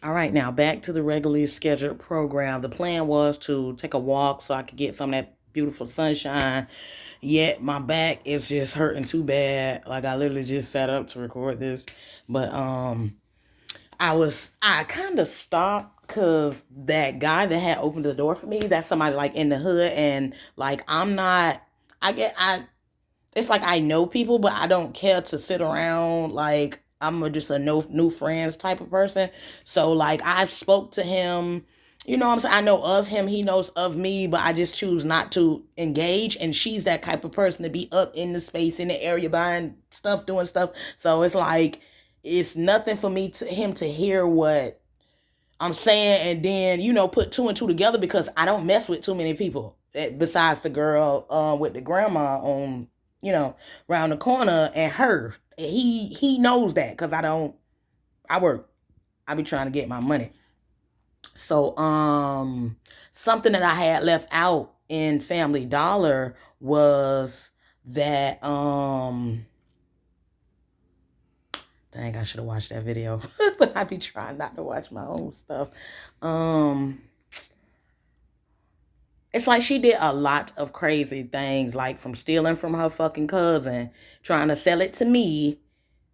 All right, now back to the regularly scheduled program. The plan was to take a walk so I could get some of that beautiful sunshine. Yet my back is just hurting too bad. Like I literally just sat up to record this, but I kind of stopped because that guy that had opened the door for me, that's somebody like in the hood, and like I'm not. I it's like I know people, but I don't care to sit around. Like just a no new friends type of person. So like I spoke to him. You know what I'm saying? I know of him, he knows of me, but I just choose not to engage. And she's that type of person to be up in the space, in the area, buying stuff, doing stuff. So it's like, it's nothing for me to him to hear what I'm saying and then, put two and two together because I don't mess with too many people besides the girl with the grandma on, you know, around the corner and her. He knows that because I work. I be trying to get my money. So something that I had left out in Family Dollar was that dang, I should have watched that video. But I be trying not to watch my own stuff. Um It's like she did a lot of crazy things, like from stealing from her fucking cousin, trying to sell it to me.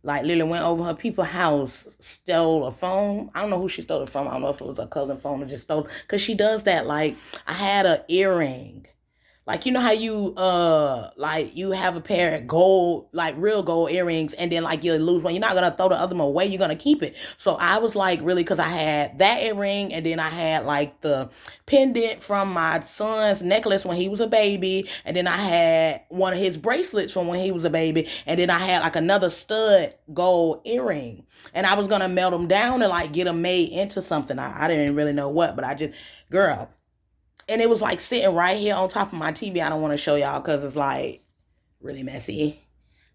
Like literally went over her people's house, stole a phone. I don't know who she stole it from. I don't know if it was a cousin phone or just stole. Cause she does that. Like I had a earring, like you know how you like you have a pair of gold, like real gold earrings, and then like you lose one. You're not gonna throw the other one away. You're gonna keep it. So I was like really because I had that earring, and then I had like the pendant from my son's necklace when he was a baby, and then I had one of his bracelets from when he was a baby, and then I had like another stud gold earring. And I was gonna melt them down and like get them made into something. I didn't really know what, but I just, girl, and it was like sitting right here on top of my TV. I don't want to show y'all because it's like really messy.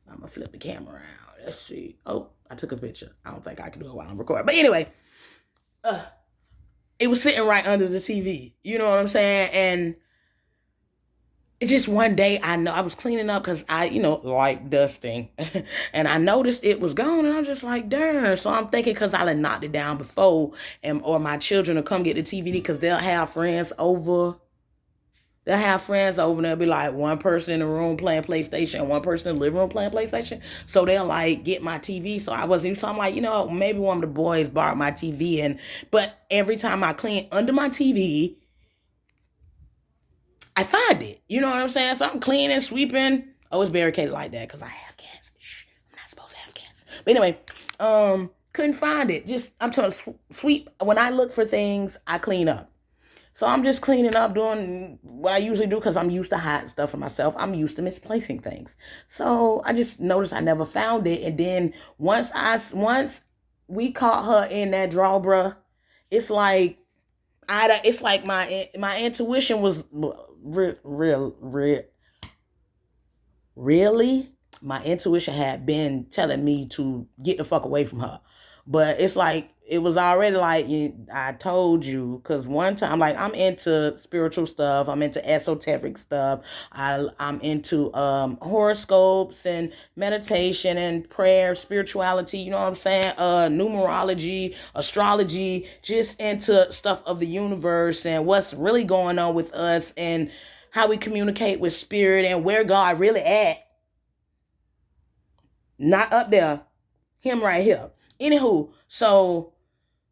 I'm gonna flip the camera around. Let's see. Oh, I took a picture. I don't think I can do it while I'm recording. But anyway, uh, it was sitting right under the TV. You know what I'm saying? And it's just one day I know I was cleaning up because I, like dusting, and I noticed it was gone, and I'm just like, darn. So I'm thinking because I had knocked it down before, and or my children will come get the TV because they'll have friends over. They'll have friends over and they'll be like one person in the room playing PlayStation, one person in the living room playing PlayStation. So they'll like get my TV. So I wasn't, so I'm like, maybe one of the boys borrowed my TV. But every time I clean under my TV, I find it. You know what I'm saying? So I'm cleaning, sweeping. Oh, it's barricaded like that because I have cats. Shh, I'm not supposed to have cats. But anyway, couldn't find it. Just, I'm trying to sweep. When I look for things, I clean up. So I'm just cleaning up, doing what I usually do because I'm used to hiding stuff for myself. I'm used to misplacing things. So I just noticed I never found it. And then once we caught her in that draw, bruh, it's like it's like my intuition was real, really, my intuition had been telling me to get the fuck away from her. But it's like it was already like I told you, because one time, like, I'm into spiritual stuff, I'm into esoteric stuff, I'm into horoscopes and meditation and prayer, spirituality, you know what I'm saying, numerology, astrology, just into stuff of the universe and what's really going on with us and how we communicate with spirit and where God really at. Not up there, him right here. Anywho, so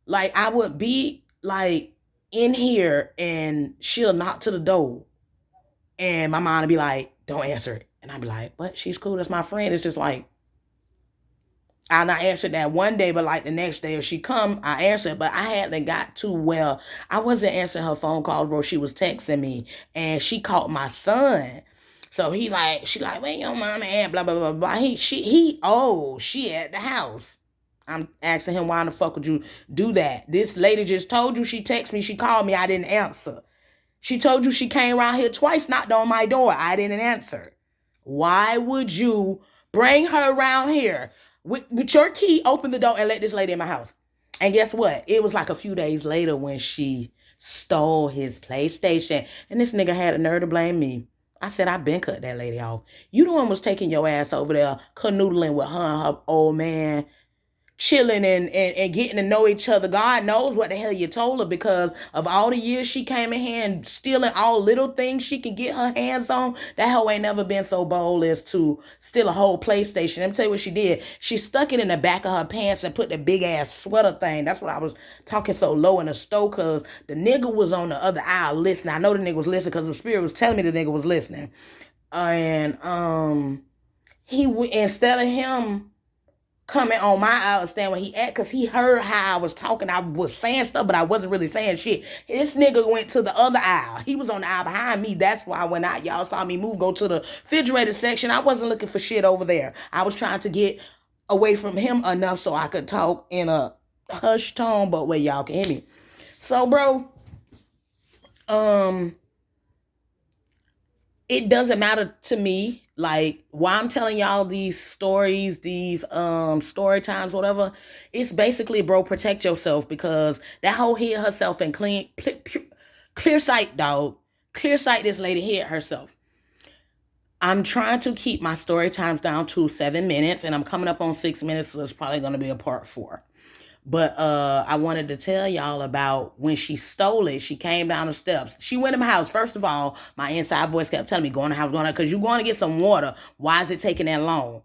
like I would be like in here and she'll knock to the door and my mom would be like, don't answer it. And I'd be like, but she's cool, that's my friend. It's just like I not answered that one day, but like the next day if she come, I answer it. But I hadn't got too well. I wasn't answering her phone calls, bro. She was texting me and she called my son. So she like, where your mama at? Blah blah blah blah. She at the house. I'm asking him why the fuck would you do that? This lady just told you she texted me, she called me, I didn't answer. She told you she came around here twice, knocked on my door, I didn't answer. Why would you bring her around here with your key, open the door, and let this lady in my house? And guess what? It was like a few days later when she stole his PlayStation. And this nigga had a nerve to blame me. I said, I been cut that lady off. You the one was taking your ass over there canoodling with her and her old man. chilling and getting to know each other. God knows what the hell you told her, because of all the years she came in here and stealing all little things she can get her hands on. That hoe ain't never been so bold as to steal a whole PlayStation. Let me tell you what she did. She stuck it in the back of her pants and put the big ass sweater thing. That's what I was talking so low in the store, because the nigga was on the other aisle listening. I know the nigga was listening because the spirit was telling me the nigga was listening. And he instead of him coming on my aisle, stand where he at, because he heard how I was talking. I was saying stuff, but I wasn't really saying shit. This nigga went to the other aisle. He was on the aisle behind me. That's why when y'all saw me move, go to the refrigerator section, I wasn't looking for shit over there. I was trying to get away from him enough so I could talk in a hushed tone, but where y'all can hear me. So, bro, it doesn't matter to me, like, why I'm telling y'all these stories, these story times, whatever. It's basically, bro, protect yourself, because that hoe hid herself in clear sight, dog. Clear sight, this lady hid herself. I'm trying to keep my story times down to 7 minutes, and I'm coming up on 6 minutes, so it's probably going to be a part 4. But I wanted to tell y'all about when she stole it. She came down the steps. She went in my house. First of all, my inside voice kept telling me, go in the house, go in the house, because you're going to get some water. Why is it taking that long?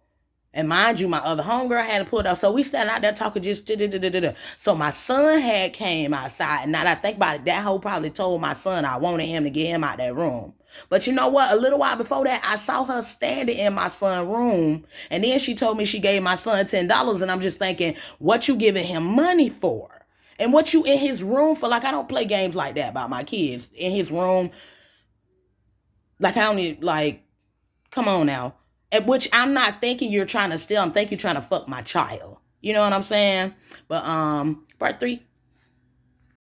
And mind you, my other homegirl had to pull it up. So we standing out there talking just da-da-da-da-da. So my son had came outside. And now that I think about it, that hoe probably told my son I wanted him to get him out that room. But you know what? A little while before that, I saw her standing in my son's room. And then she told me she gave my son $10. And I'm just thinking, what you giving him money for? And what you in his room for? Like, I don't play games like that about my kids. In his room, like, I don't need, like, come on now. At which I'm not thinking you're trying to steal. I'm thinking you're trying to fuck my child. You know what I'm saying? But part 3.